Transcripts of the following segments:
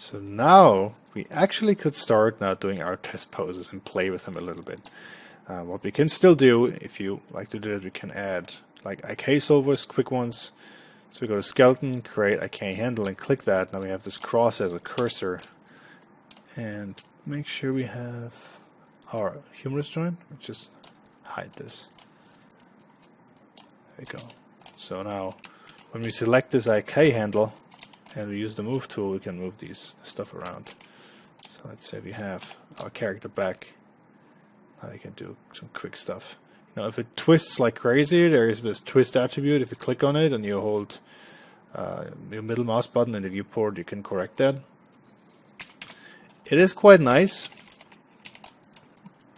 So now we actually could start now doing our test poses and play with them a little bit. What we can still do, if you like to do it, we can add like IK solvers, quick ones. So we go to skeleton, create IK handle, and click that. Now we have this cross as a cursor, and make sure we have our humorous join. Just hide this. There we go. So now when we select this IK handle and we use the move tool, we can move these stuff around. So let's say we have our character back. Now you can do some quick stuff. Now if it twists like crazy, there is this twist attribute. If you click on it and you hold your middle mouse button in the viewport, you can correct that. It is quite nice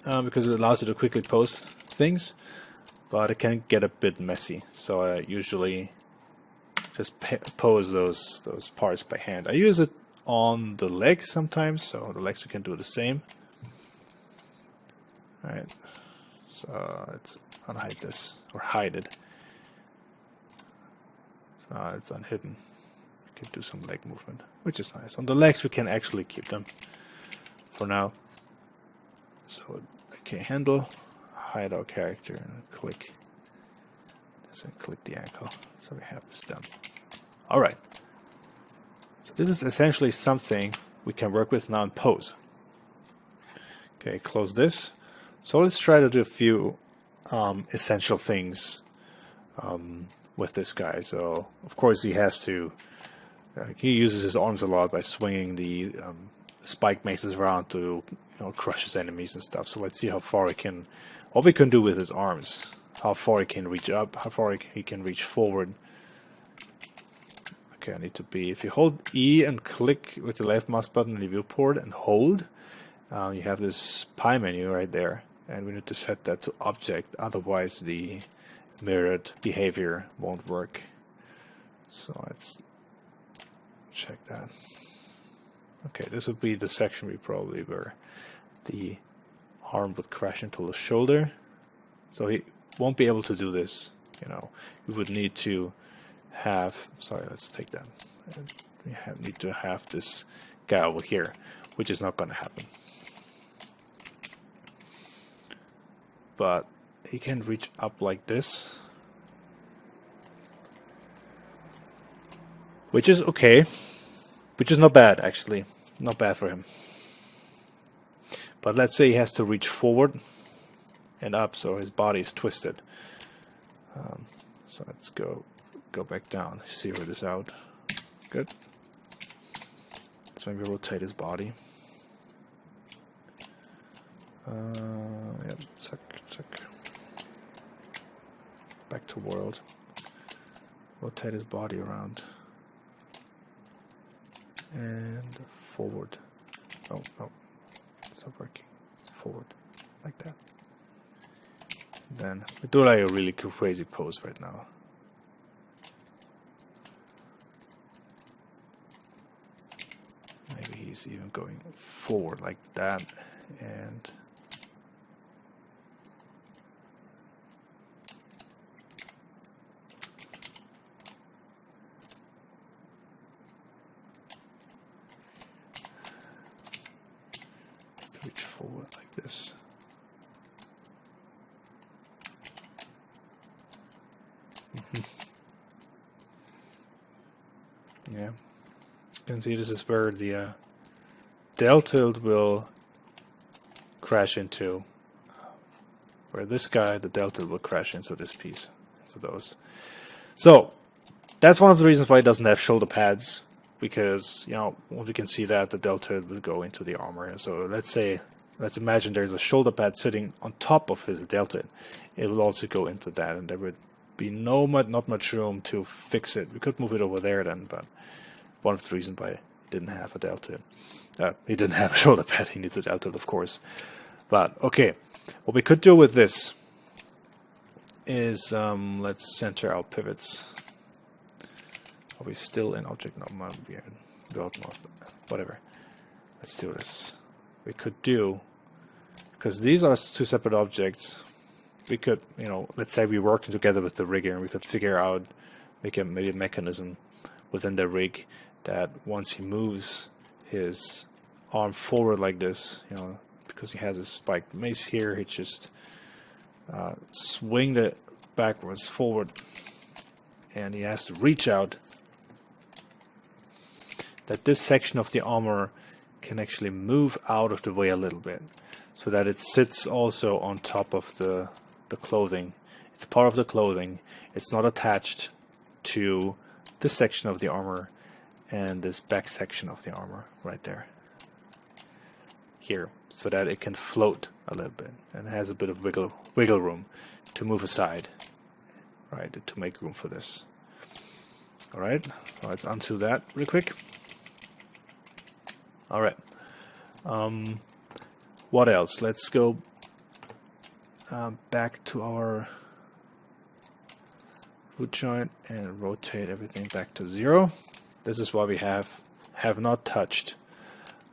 because it allows you to quickly pose things, but it can get a bit messy. So I usually just pose those parts by hand. I use it on the legs sometimes, so the legs we can do the same. Alright, so let's unhide this, or hide it. So now it's unhidden. We can do some leg movement, which is nice. On the legs we can actually keep them for now. So okay, handle, hide our character, and click this and click the ankle. So we have this done. Alright. So this is essentially something we can work with now in pose. Okay, close this. So let's try to do a few essential things with this guy. So of course he has to, he uses his arms a lot by swinging the spike maces around to crush his enemies and stuff. So let's see how far he can, what we can do with his arms, how far he can reach up, how far he can reach forward. Okay, I need to be, if you hold E and click with the left mouse button in the viewport and hold, you have this pie menu right there. And we need to set that to object, otherwise the mirrored behavior won't work. So let's check that. Okay, this would be the section where the arm would crash into the shoulder. So he won't be able to do this. We would need to have, sorry, let's take that. We need to have this guy over here, which is not going to happen. But he can reach up like this, which is okay, which is not bad actually, not bad for him. But let's say he has to reach forward and up, so his body is twisted. So let's go back down, zero this out. Good. Let's maybe rotate his body. Yep, check. Back to world. Rotate his body around. And forward. Oh, it's not working. Forward. Like that. Then we do like a really crazy pose right now. Maybe he's even going forward like that. And reach forward like this. Yeah, you can see this is where the del tilt will crash into, where this guy, the del tilt will crash into this piece, into those. So that's one of the reasons why it doesn't have shoulder pads, because we can see that the del tilt will go into the armor. So let's imagine there's a shoulder pad sitting on top of his del tilt. It will also go into that, and there would be not much room to fix it. We could move it over there then, but one of the reasons why he didn't have a del tilt. He didn't have a shoulder pad, he needs a del tilt, of course. But okay, what we could do with this is let's center our pivots. Are we still in object? No, we are in build mode, whatever. Let's do this. We could do, because these are two separate objects, we could, let's say we worked together with the rigger and we could figure out, maybe a mechanism within the rig that once he moves his arm forward like this, you know, because he has a spiked mace here. He just swing it backwards, forward, and he has to reach out. That this section of the armor can actually move out of the way a little bit, so that it sits also on top of the clothing. It's part of the clothing. It's not attached to this section of the armor and this back section of the armor right there. Here, so that it can float a little bit and has a bit of wiggle room to move aside, right, to make room for this. Alright, so let's undo that real quick. Alright, what else? Let's go back to our root joint and rotate everything back to 0. This is why we have not touched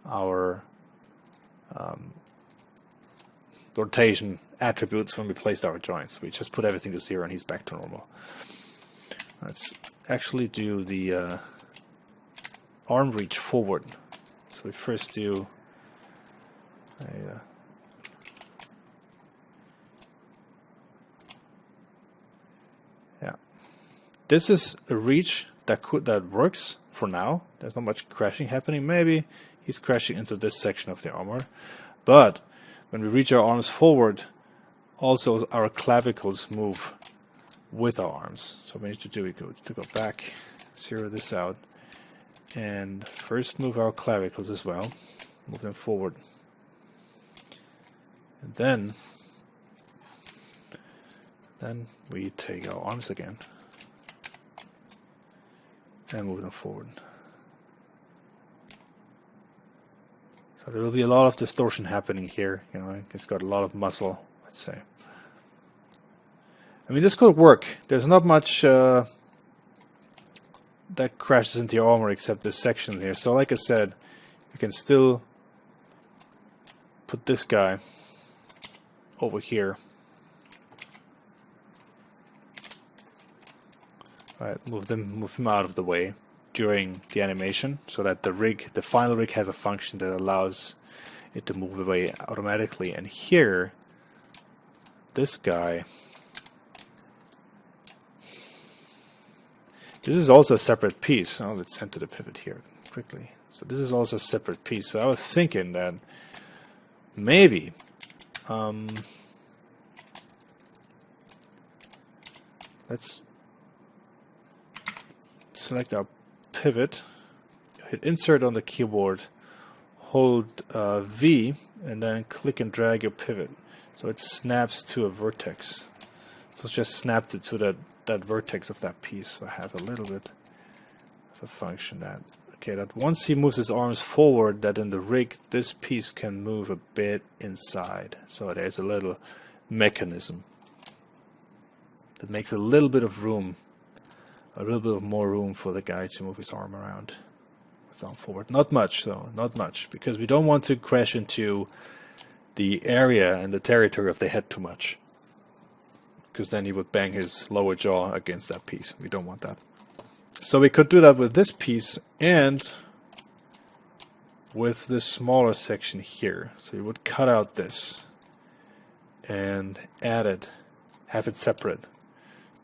our rotation attributes when we placed our joints. We just put everything to 0 and he's back to normal. Let's actually do the arm reach forward. So we first do a yeah. This is a reach that works for now. There's not much crashing happening. Maybe he's crashing into this section of the armor, but when we reach our arms forward, also our clavicles move with our arms. So what we need to do, to go back, zero this out, and first move our clavicles as well, move them forward, and then we take our arms again and move them forward. So there will be a lot of distortion happening here. You know, it's got a lot of muscle, let's say. I mean, this could work. There's not much that crashes into your armor except this section here. So like I said, you can still put this guy over here. Right, move him out of the way during the animation, so that the final rig has a function that allows it to move away automatically. And here, this guy, this is also a separate piece. Oh, let's send to the pivot here quickly. So this is also a separate piece. So I was thinking that maybe let's select our pivot, hit insert on the keyboard, hold V, and then click and drag your pivot so it snaps to a vertex. So it's just snapped it to that vertex of that piece. So I have a little bit of a function that, okay, that once he moves his arms forward, that in the rig this piece can move a bit inside. So there's a little mechanism that makes a little bit of room, a little bit of more room for the guy to move his arm around, his arm forward. Not much though, not much, because we don't want to crash into the area and the territory of the head too much, because then he would bang his lower jaw against that piece. We don't want that. So we could do that with this piece and with this smaller section here. So we would cut out this and add it, have it separate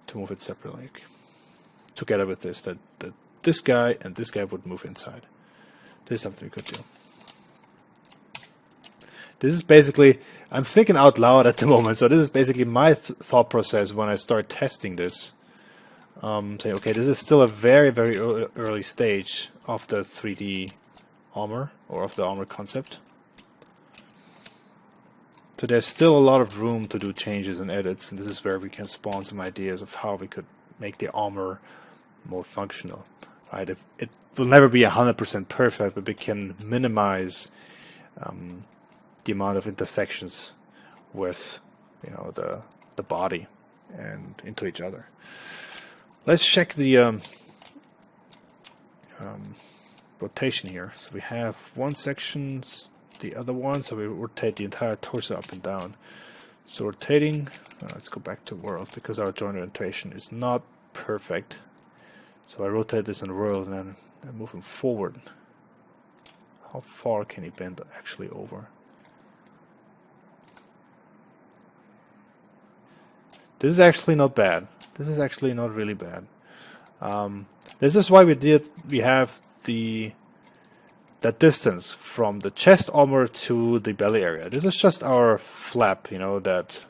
to move it separately. Together with this, that this guy and this guy would move inside. This is something we could do. This is basically, I'm thinking out loud at the moment, so this is basically my thought process when I start testing this. Saying, okay, this is still a very, very early stage of the 3D armor, or of the armor concept. So there's still a lot of room to do changes and edits, and this is where we can spawn some ideas of how we could make the armor more functional. Right? It will never be 100% perfect, but we can minimize the amount of intersections with, you know, the body and into each other. Let's check the rotation here. So we have one section, the other one, so we rotate the entire torso up and down. So rotating, let's go back to world, because our joint orientation is not perfect. So I rotate this in world and then I move him forward. how far can he bend actually over? This is actually not bad. This is actually not really bad. This is why we have that distance from the chest armor to the belly area. This is just our flap, you know, that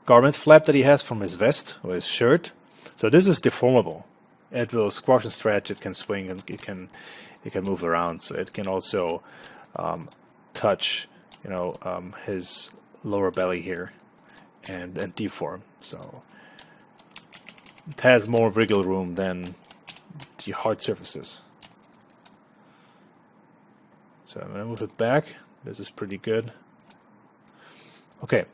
garment flap that he has from his vest or his shirt. So this is deformable. It will squash and stretch. It can swing and it can move around. So it can also touch, you know, his lower belly here and deform. So it has more wriggle room than the hard surfaces. So I'm going to move it back. This is pretty good. Okay,